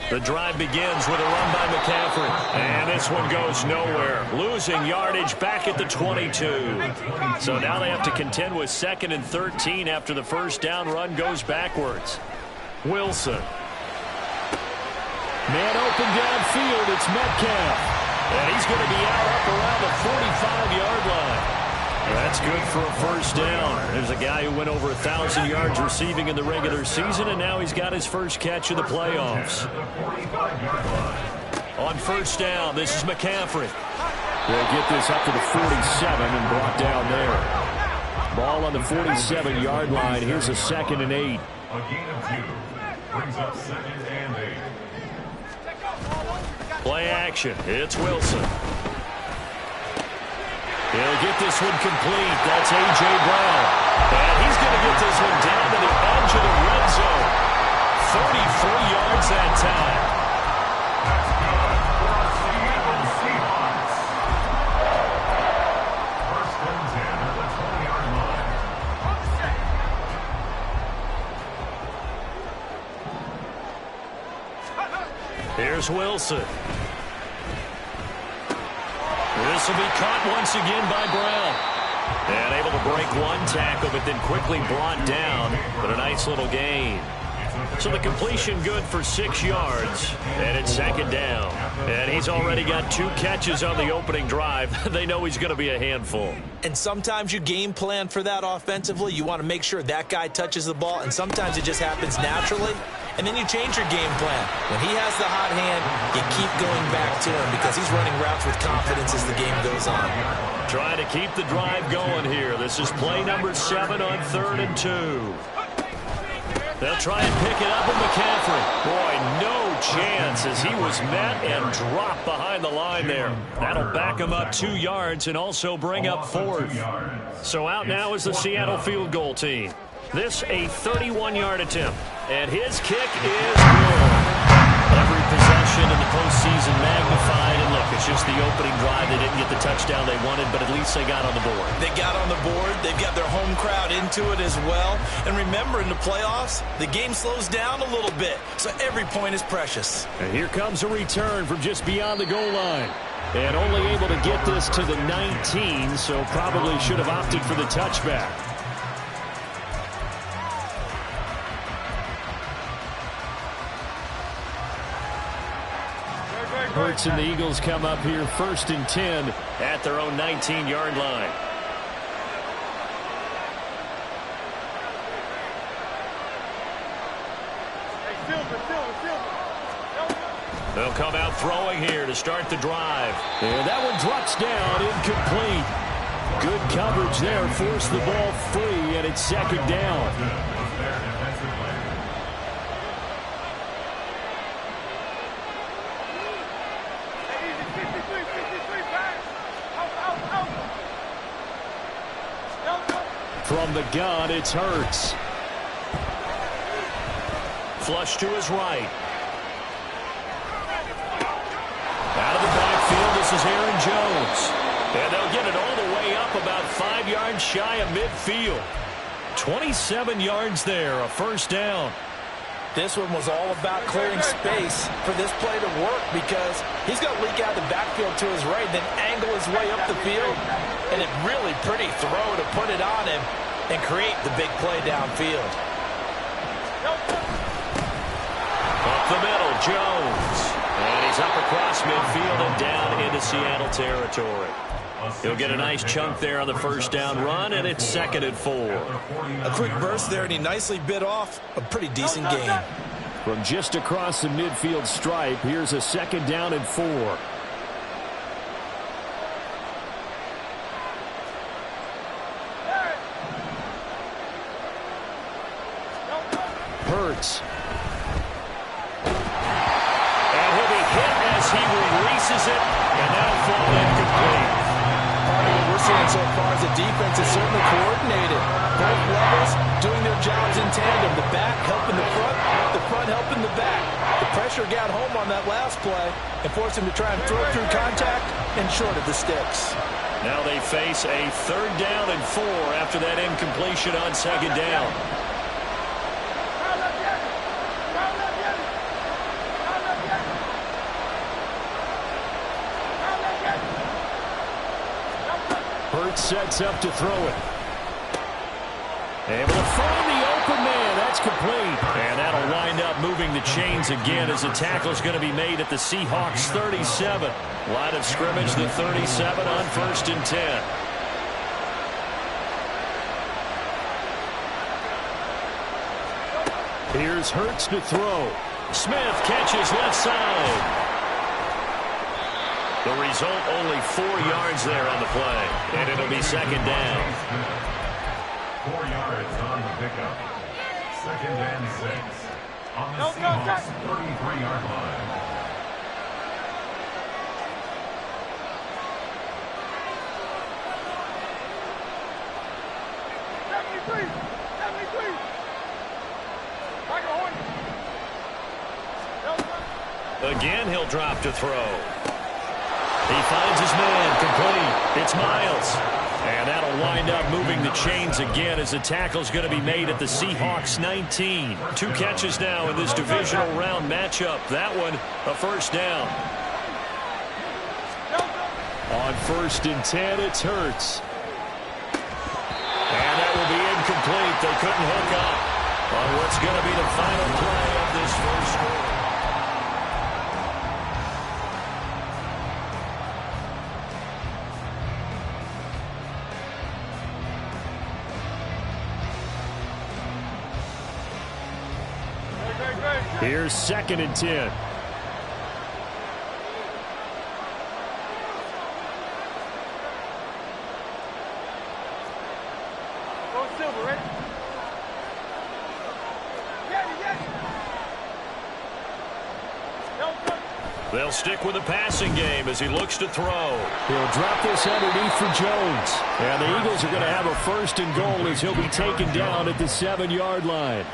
The drive begins with a run by McCaffrey. And this one goes nowhere. Losing yardage back at the 22. So now they have to contend with 2nd and 13 after the first down run goes backwards. Wilson. Man open downfield. It's Metcalf. And he's going to be out up around the 45-yard line. That's good for a first down. There's a guy who went over 1,000 yards receiving in the regular season, and now he's got his first catch of the playoffs. On first down, this is McCaffrey. They'll get this up to the 47 and brought down there. Ball on the 47-yard line. Here's a 2nd and 8. A gain of 2. Brings up 2nd and 8. Play action. It's Wilson. He'll get this one complete. That's A.J. Brown. And he's going to get this one down to the edge of the red zone. 33 yards that time. That's good for a Seattle Seahawks. First and 10 at the 20-yard line. Here's Wilson. This will be caught once again by Brown. And able to break one tackle, but then quickly brought down. But a nice little gain. So the completion good for 6 yards. And it's 2nd down. And he's already got 2 catches on the opening drive. They know he's going to be a handful. And sometimes you game plan for that offensively. You want to make sure that guy touches the ball. And sometimes it just happens naturally. And then you change your game plan. When he has the hot hand, you keep going back to him because he's running routes with confidence as the game goes on. Trying to keep the drive going here. This is play number 7 on 3rd and 2. They'll try and pick it up with McCaffrey. Boy, no chance as he was met and dropped behind the line there. That'll back him up 2 yards and also bring up 4th. So out now is the Seattle field goal team. This a 31-yard attempt. And his kick is good. Every possession in the postseason magnified. And look, it's just the opening drive. They didn't get the touchdown they wanted, but at least they got on the board. They got on the board. They've got their home crowd into it as well. And remember, in the playoffs, the game slows down a little bit. So every point is precious. And here comes a return from just beyond the goal line. And only able to get this to the 19, so probably should have opted for the touchback. Hurts and the Eagles come up here 1st and 10 at their own 19-yard line. They'll come out throwing here to start the drive. And that one drops down, incomplete. Good coverage there, forced the ball free, and it's 2nd down. From the gun, it's Hurts. Flush to his right. Out of the backfield, this is Aaron Jones. And they'll get it all the way up about 5 yards shy of midfield. 27 yards there, a first down. This one was all about clearing space for this play to work because he's going to leak out the backfield to his right, then angle his way up the field. And a really pretty throw to put it on him and create the big play downfield. Up the middle, Jones. And he's up across midfield and down into Seattle territory. He'll get a nice chunk there on the first down run, and it's 2nd and 4. A quick burst there, and he nicely bit off a pretty decent gain. From just across the midfield stripe, here's a 2nd down and 4. Hurts. And he'll be hit as he releases it, and that'll fall incomplete. Part of what we're seeing so far is the defense is certainly coordinated. Both levels doing their jobs in tandem. The back helping the front helping the back. The pressure got home on that last play and forced him to try and throw through contact and short of the sticks. Now they face a 3rd down and 4 after that incompletion on 2nd down. Hurts sets up to throw it. Able to find the open man. That's complete. And that'll wind up moving the chains again as the tackle's going to be made at the Seahawks 37. Line of scrimmage, the 37 on 1st and 10. Here's Hurts to throw. Smith catches left side. The result, only 4 yards there on the play. And it'll be 2nd down. 4 yards on the pickup. 2nd and 6. On the Seahawks 33-yard line. Again, he'll drop to throw. He finds his man, complete. It's Miles. And that'll wind up moving the chains again as the tackle's going to be made at the Seahawks 19. 2 catches now in this divisional round matchup. That one, a 1st down. On 1st and 10, it's Hurts. And that will be incomplete. They couldn't hook up on what's going to be the final play of this first quarter. Here's 2nd and 10. They'll stick with the passing game as he looks to throw. He'll drop this underneath for Jones. And the Eagles are going to have a 1st and goal as he'll be taken down at the 7-yard line.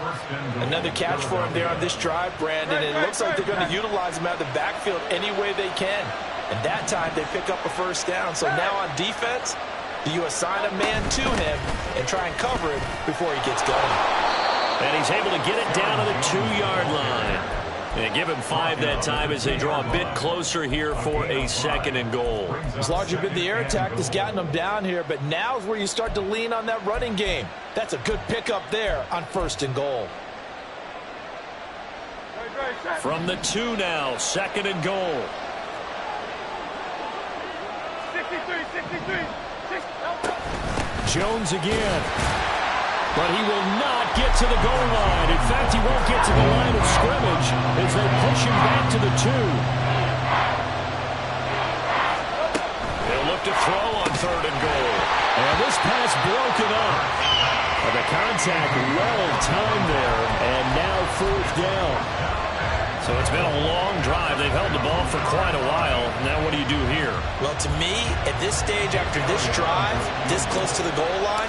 Another catch for him there on this drive, Brandon. And it looks like they're going to utilize him out of the backfield any way they can. And that time they pick up a 1st down. So now on defense, do you assign a man to him and try and cover him before he gets going? And he's able to get it down to the 2-yard line. And give him 5 that time as they draw a bit closer here for a 2nd and goal. It's largely been the air attack that's gotten them down here, but now is where you start to lean on that running game. That's a good pickup there on 1st and goal. From the 2 now, 2nd and goal. 63. Jones again. But he will not get to the goal line. In fact, he won't get to the line of scrimmage as they push him back to the 2. He'll look to throw on 3rd and goal. And this pass broken up. And the contact well timed there. And now 4th down. So it's been a long drive. They've held the ball for quite a while. Now what do you do here? Well, to me, at this stage after this drive, this close to the goal line,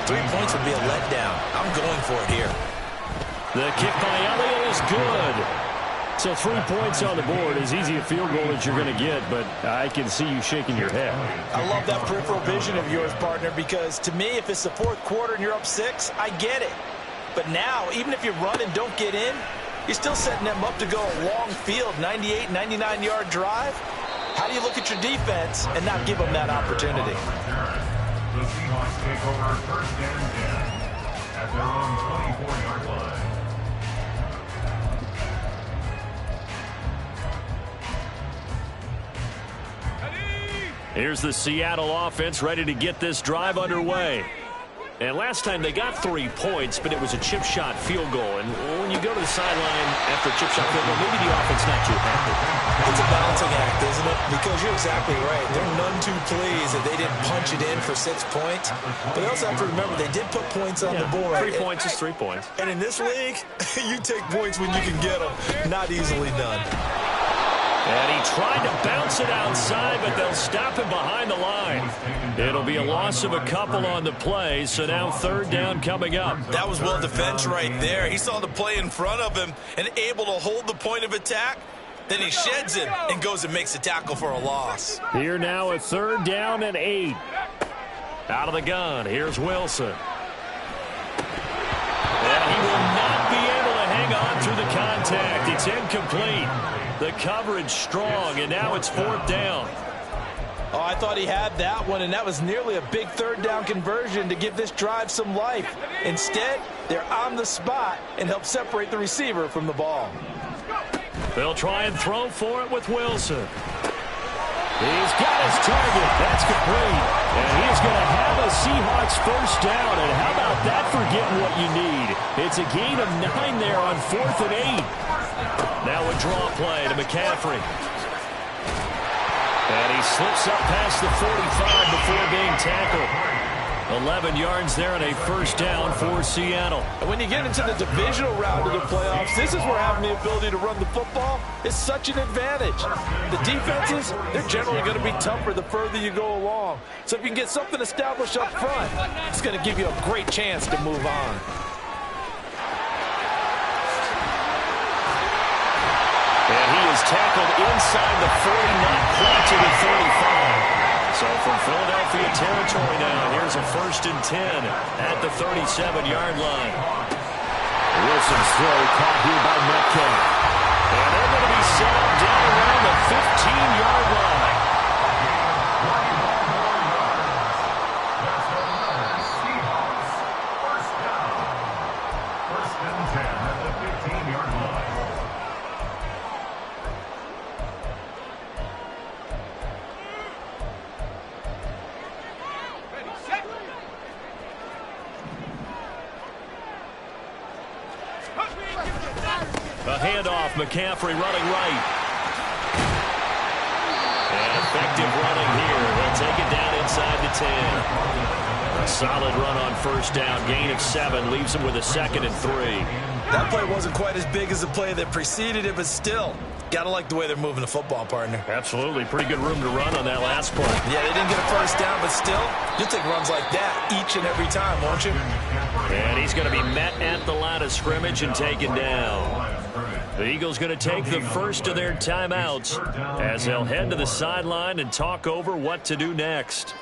3 points would be a letdown. I'm going for it here. The kick by Elliott is good. So 3 points on the board, as easy a field goal as you're going to get, but I can see you shaking your head. I love that peripheral vision of yours, partner, because to me, if it's the 4th quarter and you're up 6, I get it. But now, even if you run and don't get in, you're still setting them up to go a long field, 98, 99-yard drive. How do you look at your defense and not give them that opportunity? The Seahawks take over 1st and 10 at their own 24-yard line. Here's the Seattle offense ready to get this drive underway. And last time they got 3 points, but it was a chip shot field goal. And when you go to the sideline after a chip shot field goal, maybe the offense not too happy. It's a balancing act, isn't it? Because you're exactly right. They're none too pleased that they didn't punch it in for 6 points. But they also have to remember they did put points on the board. 3 points is 3 points. And in this league, you take points when you can get them. Not easily done. And he tried to bounce it outside, but they'll stop him behind the line. It'll be a loss of a couple on the play, so now 3rd down coming up. That was well defense right there. He saw the play in front of him and able to hold the point of attack. Then he sheds it and goes and makes a tackle for a loss. Here now, a 3rd down and 8. Out of the gun, here's Wilson. And he will not be able to hang on through the contact. It's incomplete. The coverage strong, and now it's 4th down. Oh, I thought he had that one, and that was nearly a big third down conversion to give this drive some life. Instead, they're on the spot and help separate the receiver from the ball. They'll try and throw for it with Wilson. He's got his target. That's complete. And he's going to have a Seahawks first down. And how about that for getting what you need? It's a gain of 9 there on 4th and 8. Now a draw play to McCaffrey. And he slips up past the 45 before being tackled. 11 yards there and a first down for Seattle. And when you get into the divisional round of the playoffs, this is where having the ability to run the football is such an advantage. The defenses, they're generally going to be tougher the further you go along. So if you can get something established up front, it's going to give you a great chance to move on. And he is tackled inside the 40, not quite to the 35. So from Philadelphia territory now, here's a 1st and 10 at the 37-yard line. Wilson's throw caught here by Metcalf. And they're going to be set up down around the 15-yard line. Seahawks, first down. 1st and 10 at the 15-yard line. A handoff, McCaffrey running right. And effective running here. They'll take it down inside the 10. A solid run on first down. Gain of 7 leaves them with a 2nd and 3. That play wasn't quite as big as the play that preceded it, but still, got to like the way they're moving the football, partner. Absolutely. Pretty good room to run on that last play. Yeah, they didn't get a first down, but still, you'll take runs like that each and every time, won't you? And he's going to be met at the line of scrimmage and taken down. The Eagles going to take the first of their timeouts as they'll head to the sideline and talk over what to do next.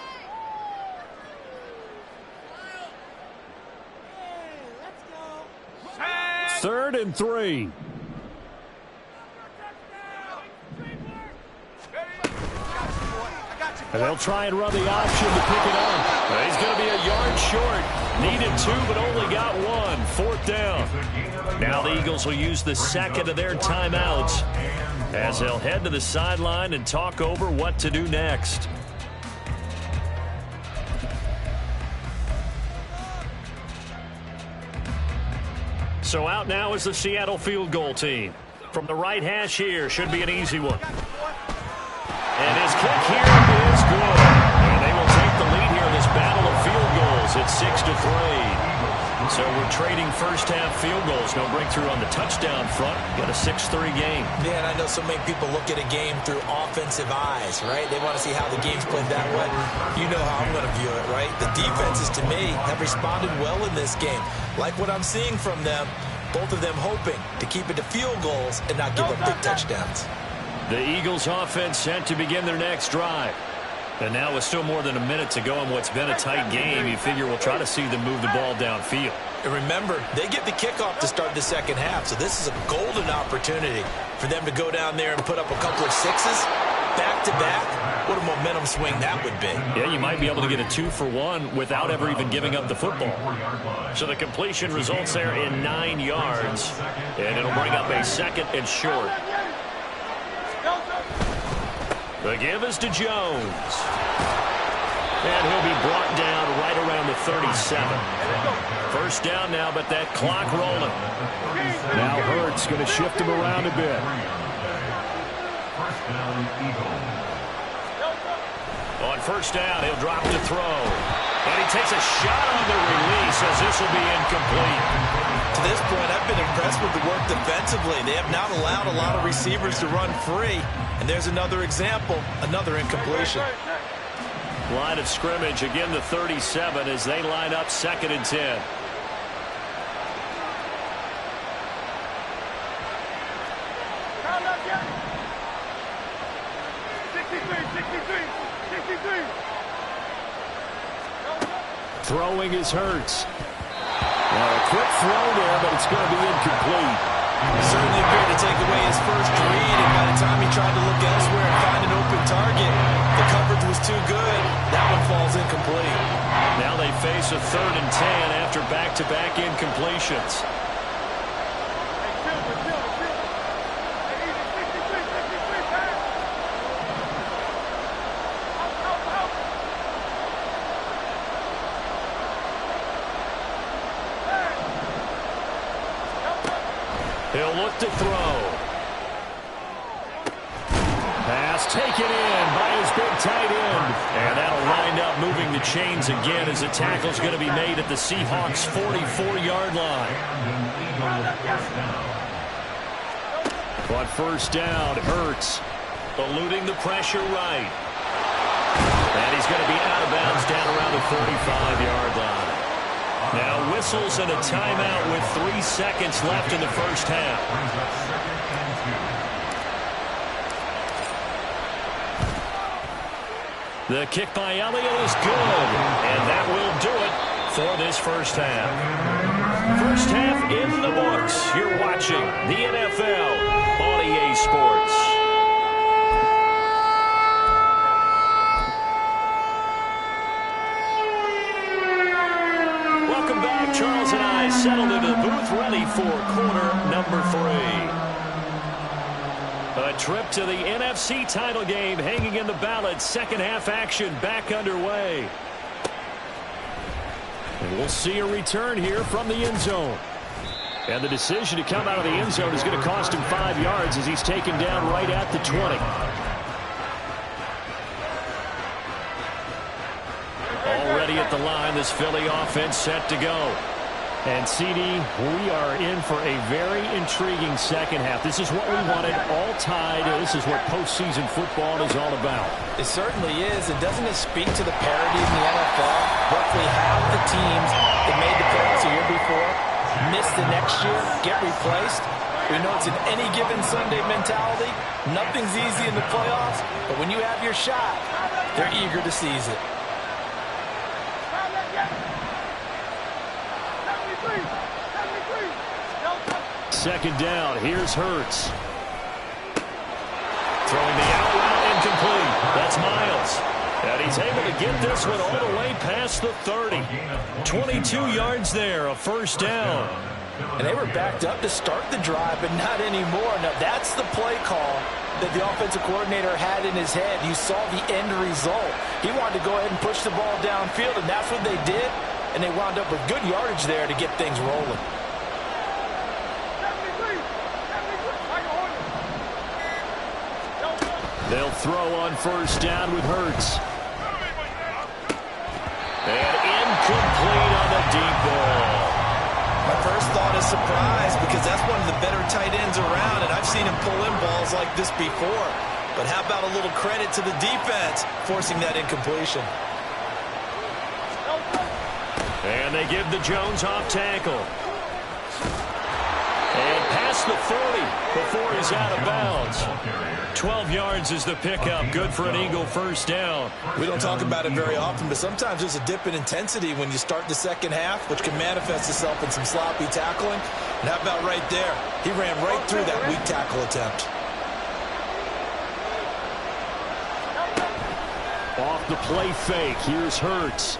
Third and 3. And they'll try and run the option to pick it up. He's going to be a yard short. Needed 2, but only got 1. 4th down. Now the Eagles will use the second of their timeouts as they'll head to the sideline and talk over what to do next. So out now is the Seattle field goal team. From the right hash here, should be an easy one. And his kick here is good. And they will take the lead here in this battle of field goals at 6-3. So we're trading first-half field goals. No breakthrough on the touchdown front. Got a 6-3 game. Yeah, and I know so many people look at a game through offensive eyes, right? They want to see how the game's played that way. You know how I'm going to view it, right? The defenses, to me, have responded well in this game. Like what I'm seeing from them, both of them hoping to keep it to field goals and not give up big touchdowns. The Eagles offense set to begin their next drive. And now with still more than a minute to go in what's been a tight game, you figure we'll try to see them move the ball downfield. And remember, they get the kickoff to start the second half, so this is a golden opportunity for them to go down there and put up a couple of sixes back-to-back. What a momentum swing that would be. Yeah, you might be able to get a 2-for-1 without ever even giving up the football. So the completion results there in 9 yards, and it'll bring up a 2nd and short. The give is to Jones. And he'll be brought down right around the 37. First down now, but that clock rolling. Now Hurts going to shift him around a bit. First down, Eagles. On first down, he'll drop to throw. And he takes a shot on the release as this will be incomplete. To this point, I've been impressed with the work defensively. They have not allowed a lot of receivers to run free. And there's another example, another incompletion. Line of scrimmage, again the 37 as they line up 2nd and 10. Throwing is Hurts. Well, a quick throw there, but it's going to be incomplete. Certainly appeared to take away his first read, and by the time he tried to look elsewhere and find an open target, the coverage was too good. That one falls incomplete. Now they face a 3rd and 10 after back-to-back incompletions. He'll look to throw. Pass taken in by his big tight end. And that'll wind up moving the chains again as the tackle's going to be made at the Seahawks' 44-yard line. But first down, Hurts eluding the pressure right. And he's going to be out of bounds down around the 45-yard line. Now whistles and a timeout with 3 seconds left in the first half. The kick by Elliott is good, and that will do it for this first half. First half in the books. You're watching the NFL on EA Sports. Welcome back. Charles and I settled into the booth, ready for quarter number 3. A trip to the NFC title game hanging in the balance. Second half action back underway. And we'll see a return here from the end zone. And the decision to come out of the end zone is going to cost him 5 yards as he's taken down right at the 20. Already at the line, this Philly offense set to go. And, CD, we are in for a very intriguing second half. This is what we wanted, all tied. This is what postseason football is all about. It certainly is. And doesn't it speak to the parity in the NFL? Roughly half the teams that made the playoffs a year before miss the next year, get replaced. We know it's an any given Sunday mentality. Nothing's easy in the playoffs, but when you have your shot, they're eager to seize it. Second down, here's Hurts. Throwing the out route incomplete. That's Miles. And he's able to get this one all the way past the 30. 22 yards there, a first down. And they were backed up to start the drive, but not anymore. Now, that's the play call that the offensive coordinator had in his head. You saw the end result. He wanted to go ahead and push the ball downfield, and that's what they did. And they wound up with good yardage there to get things rolling. They'll throw on first down with Hurts. And incomplete on the deep ball. My first thought is surprise, because that's one of the better tight ends around, and I've seen him pull in balls like this before. But how about a little credit to the defense forcing that incompletion? And they give the Jones off tackle. And past the 30 before he's out of bounds. 12 yards is the pickup. Good for an Eagle first down. We don't talk about it very often, but sometimes there's a dip in intensity when you start the second half, which can manifest itself in some sloppy tackling. And how about right there? He ran right through that weak tackle attempt. Off the play fake. Here's Hurts.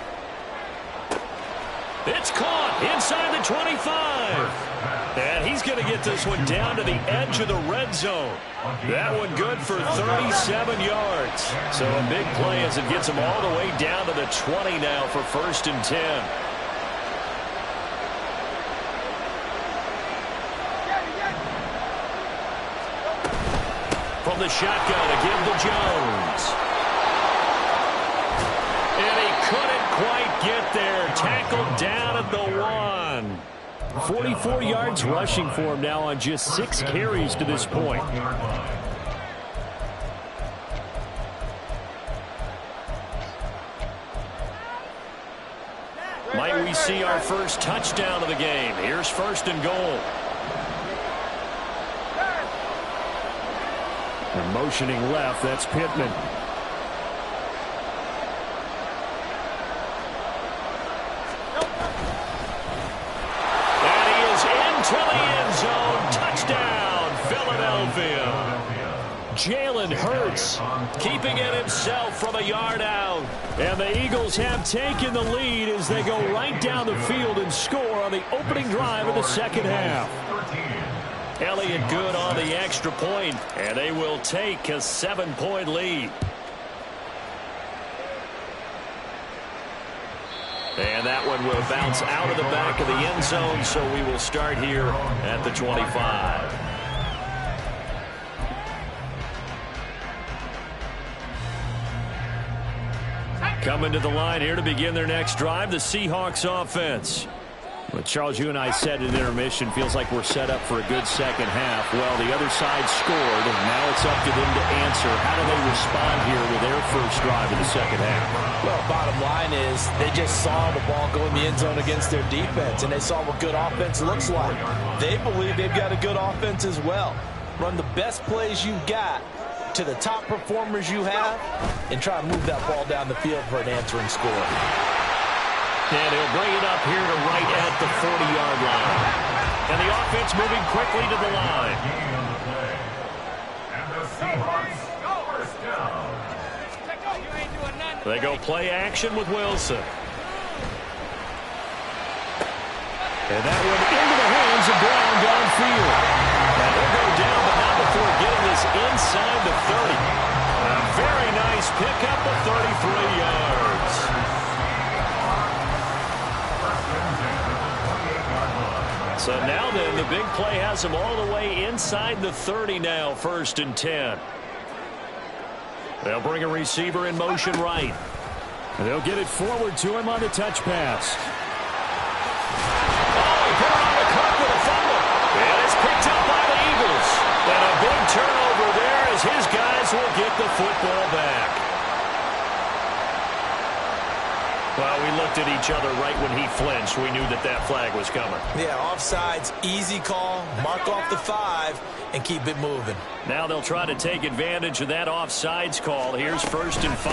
It's caught inside the 25. And he's going to get this one down to the edge of the red zone. That one good for 37 yards. So a big play as it gets him all the way down to the 20 now for first and 10. From the shotgun to give to Jones. And he couldn't quite get there. Tackled down at the 1. 44 yards rushing for him now on just 6 carries to this point. Might we see our first touchdown of the game? Here's first and goal. And motioning left, that's Pittman. To the end zone. Touchdown. Touchdown, Philadelphia. Jalen Hurts keeping it himself from a yard out. And the Eagles have taken the lead as they go right down the field and score on the opening drive of the second half. Elliott good on the extra point, and they will take a 7-point lead. And that one will bounce out of the back of the end zone, so we will start here at the 25. Coming to the line here to begin their next drive, the Seahawks offense. Well, Charles, you and I said in intermission, feels like we're set up for a good second half. Well, the other side scored, and now it's up to them to answer. How do they respond here with their first drive in the second half? Well, bottom line is they just saw the ball go in the end zone against their defense, and they saw what good offense looks like. They believe they've got a good offense as well. Run the best plays you got to the top performers you have, and try to move that ball down the field for an answering score. And he'll bring it up here to right at the 40-yard line. And the offense moving quickly to the line. And the Seahawks first down. They go play action with Wilson. And that one into the hands of Brown downfield. And he'll go down, but not before getting this inside the 30. A very nice pickup of 33 yards. So now then, the big play has them all the way inside the 30 now, 1st and 10. They'll bring a receiver in motion right. And they'll get it forward to him on the touch pass. Oh, he put it on the clock with a fumble. And it's picked up by the Eagles. And a big turnover there as his guys will get the football back. Well, we looked at each other right when he flinched. We knew that that flag was coming. Yeah, offsides, easy call, mark off the 5, and keep it moving. Now they'll try to take advantage of that offsides call. Here's 1st and 5.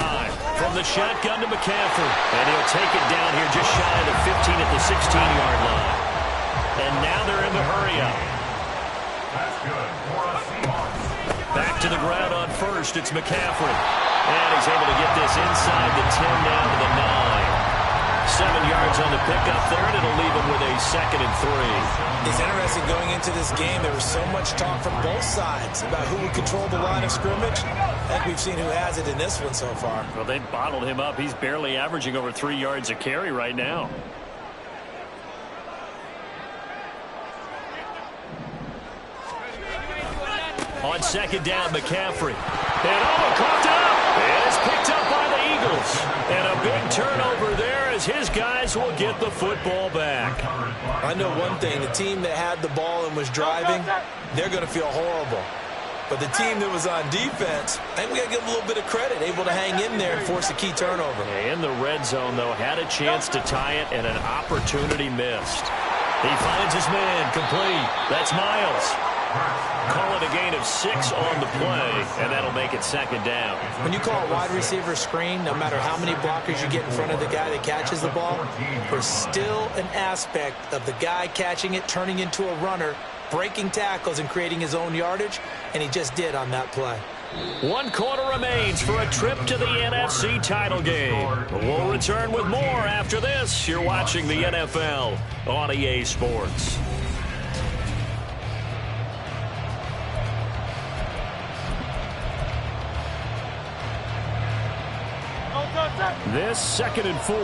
From the shotgun to McCaffrey. And he'll take it down here just shy of the 15 at the 16-yard line. And now they're in the hurry-up. That's good for a Seahawks. Back to the ground on 1st. It's McCaffrey. And he's able to get this inside the 10 down to the 9. 7 yards on the pickup there, and it'll leave him with a 2nd and 3. It's interesting going into this game. There was so much talk from both sides about who would control the line of scrimmage. I think we've seen who has it in this one so far. Well, they bottled him up. He's barely averaging over 3 yards a carry right now. On 2nd down, McCaffrey. And caught up. And it's picked up by the Eagles. And a big turnover there as his guys will get the football back. I know one thing. The team that had the ball and was driving, they're going to feel horrible. But the team that was on defense, I think we got to give them a little bit of credit, able to hang in there and force a key turnover. In the red zone, though, had a chance to tie it and an opportunity missed. He finds his man complete. That's Miles. Call it a gain of 6 on the play, and that'll make it 2nd down. When you call a wide receiver screen, no matter how many blockers you get in front of the guy that catches the ball, there's still an aspect of the guy catching it, turning into a runner, breaking tackles and creating his own yardage, and he just did on that play. 1 quarter remains for a trip to the NFC title game. We'll return with more after this. You're watching the NFL on EA Sports. This 2nd and 4.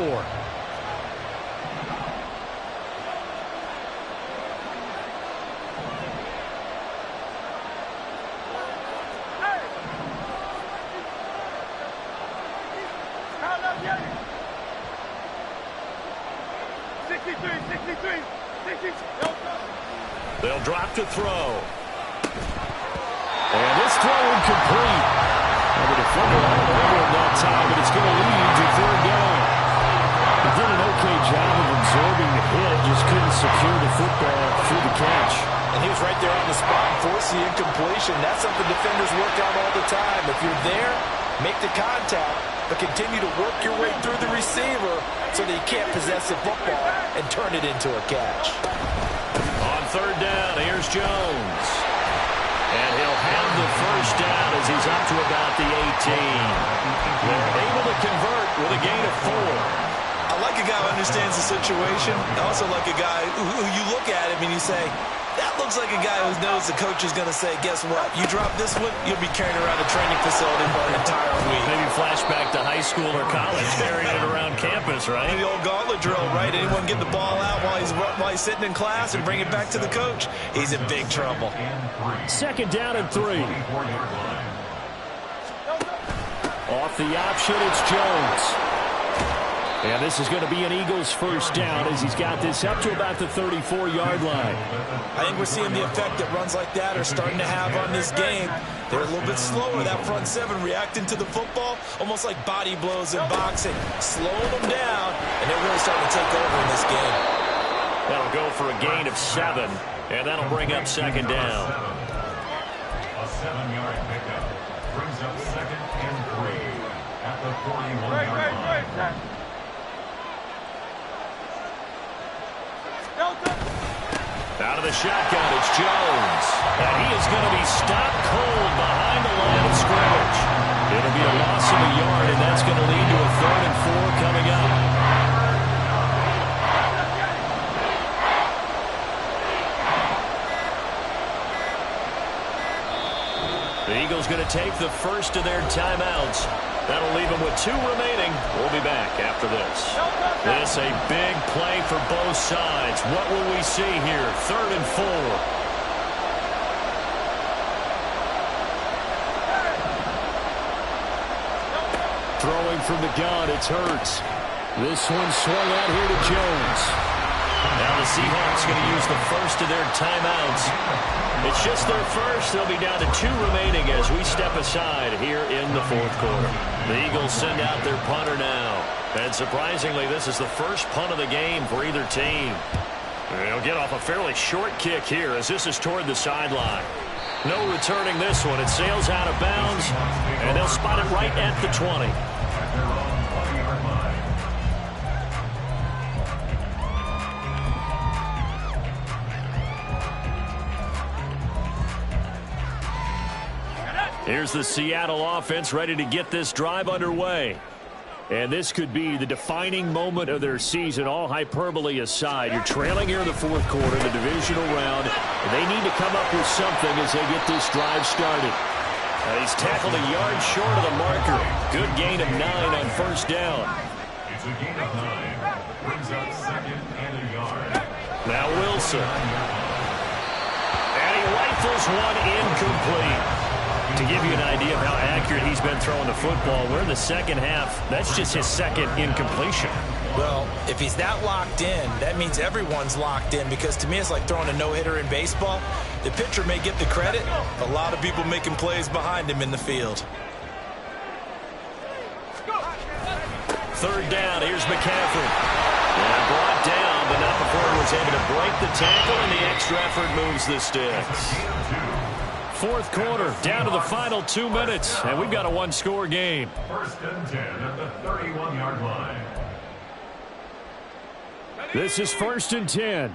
They'll drop to throw. And this throw incomplete. And the defender all over him that time, but it's going to lead to 3rd down. He did an okay job of absorbing the hit, just couldn't secure the football through the catch. And he was right there on the spot and forced the incompletion. That's something defenders work out all the time. If you're there, make the contact, but continue to work your way through the receiver so that you can't possess the football and turn it into a catch. On 3rd down, here's Jones. as he's up to about the 18. They're able to convert with a gain of 4. I like a guy who understands the situation. I also like a guy who you look at him and you say, that looks like a guy who knows the coach is going to say, guess what? You drop this one, you'll be carrying around a training facility for an entire week. Maybe flashback to high school or college, carrying it around campus, right? The old gauntlet drill, right? Anyone get the ball out while he's sitting in class and bring it back to the coach? He's in big trouble. Second down and 3. Off the option, it's Jones. And this is going to be an Eagles first down as he's got this up to about the 34-yard line. I think we're seeing the effect that runs like that are starting to have on this game. They're a little bit slower, that front seven, reacting to the football, almost like body blows in boxing. Slowing them down, and they're really starting to take over in this game. That'll go for a gain of 7, and that'll bring up second down. A 7-yard pickup brings up second and 3 at the 41-yard line. Out of the shotgun, it's Jones. And he is going to be stopped cold behind the line of scrimmage. It'll be a loss of a yard, and that's going to lead to a 3rd and 4 coming up. The Eagles going to take the first of their timeouts. That'll leave them with 2 remaining. We'll be back after this. This a big play for both sides. What will we see here? 3rd and 4. Throwing from the gun, it's Hurts. This one swung out here to Jones. Now the Seahawks going to use the first of their timeouts. It's just their first. They'll be down to 2 remaining as we step aside here in the 4th quarter. The Eagles send out their punter now. And surprisingly, this is the first punt of the game for either team. They'll get off a fairly short kick here as this is toward the sideline. No returning this one. It sails out of bounds, and they'll spot it right at the 20. Here's the Seattle offense ready to get this drive underway. And this could be the defining moment of their season, all hyperbole aside. You're trailing here in the 4th quarter, the divisional round. They need to come up with something as they get this drive started. He's tackled a yard short of the marker. Good gain of 9 on first down. It's a gain of 9. Brings up second and a yard. Now Wilson. And he rifles one incomplete. To give you an idea of how accurate he's been throwing the football, we're in the second half. That's just his second incompletion. Well, if he's that locked in, that means everyone's locked in, because to me it's like throwing a no-hitter in baseball. The pitcher may get the credit, a lot of people making plays behind him in the field. 3rd down, here's McCaffrey. And brought down, but not before he was able to break the tackle, and the extra effort moves the sticks. 4th quarter, down to the final 2 minutes, and we've got a 1-score game. 1st and 10 at the 31-yard line. This is 1st and 10.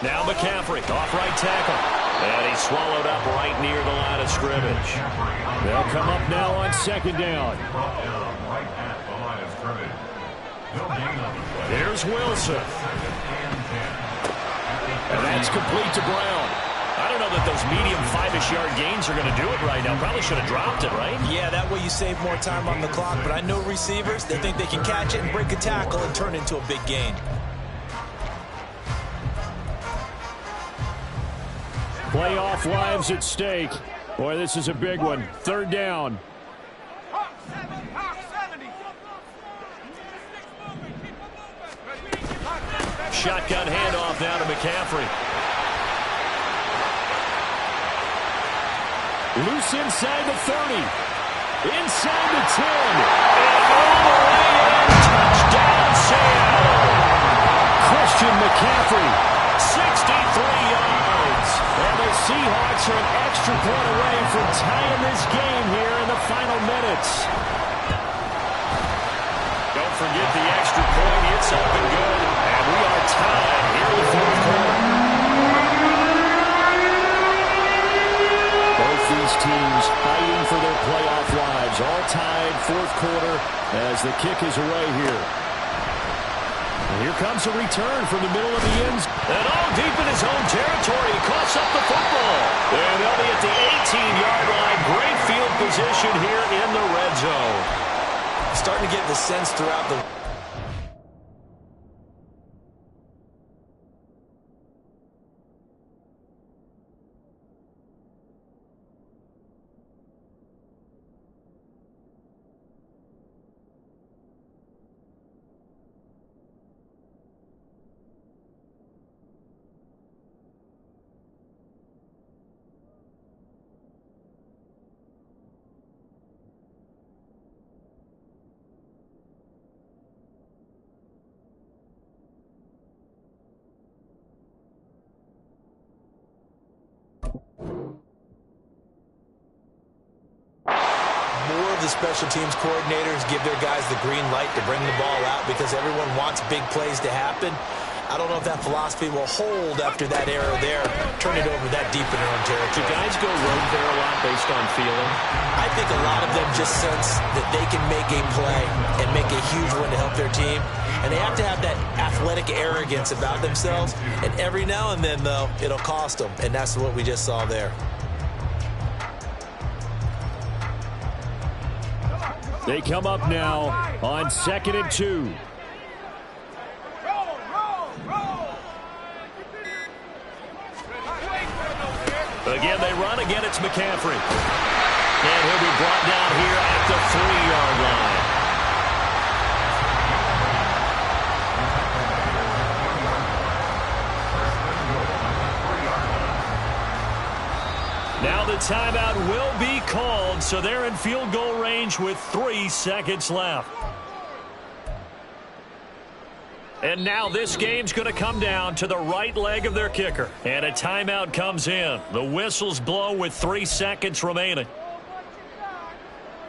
Now McCaffrey, off right tackle. And he's swallowed up right near the line of scrimmage. They'll come up now on 2nd down. Brought down right at the line of scrimmage. No gain on the play. Here's Wilson. 2nd and 10. And that's complete to Brown. I don't know that those medium 5-ish yard gains are going to do it right now. Probably should have dropped it, right? Yeah, that way you save more time on the clock. But I know receivers, they think they can catch it and break a tackle and turn it into a big gain. Playoff lives at stake. Boy, this is a big one. 3rd down. Shotgun handoff now to McCaffrey. Loose inside the 30. Inside the 10. And all the way in. Touchdown, Seattle. Christian McCaffrey. 63 yards. And the Seahawks are an extra point away from tying this game final minutes. Don't forget the extra point. It's up and good. And we are tied here in the fourth quarter. Both these teams fighting for their playoff lives. All tied fourth quarter as the kick is away here. And here comes a return from the middle of the end zone. And all deep in his own territory. He coughs up the football. And they'll be at the 18-yard line. Great field position here in the red zone. Starting to get the sense throughout the... Special teams coordinators give their guys the green light to bring the ball out because everyone wants big plays to happen. I don't know if that philosophy will hold after that error there. Turn it over that deep in their own territory. Do guys go rogue there a lot based on feeling? I think a lot of them just sense that they can make a play and make a huge one to help their team. And they have to have that athletic arrogance about themselves. And every now and then, though, it'll cost them. And that's what we just saw there. They come up now on 2nd and 2. Again, they run. Again, it's McCaffrey. And he'll be brought down here at the 3-yard line. Now the timeout will be called, so they're in field goal range with 3 seconds left. And now this game's going to come down to the right leg of their kicker. And a timeout comes in. The whistles blow with 3 seconds remaining.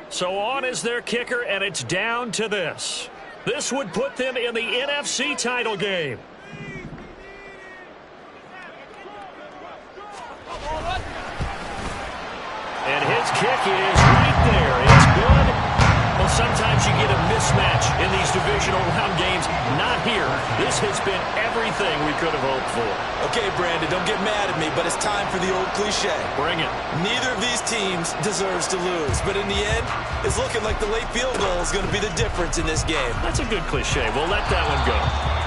So on is their kicker, and it's down to this. This would put them in the NFC title game. And his kick is right there. It's good. Well, sometimes you get a mismatch in these divisional round games. Not here. This has been everything we could have hoped for. Okay, Brandon, don't get mad at me, but it's time for the old cliche. Bring it. Neither of these teams deserves to lose, but in the end, it's looking like the late field goal is going to be the difference in this game. That's a good cliche. We'll let that one go.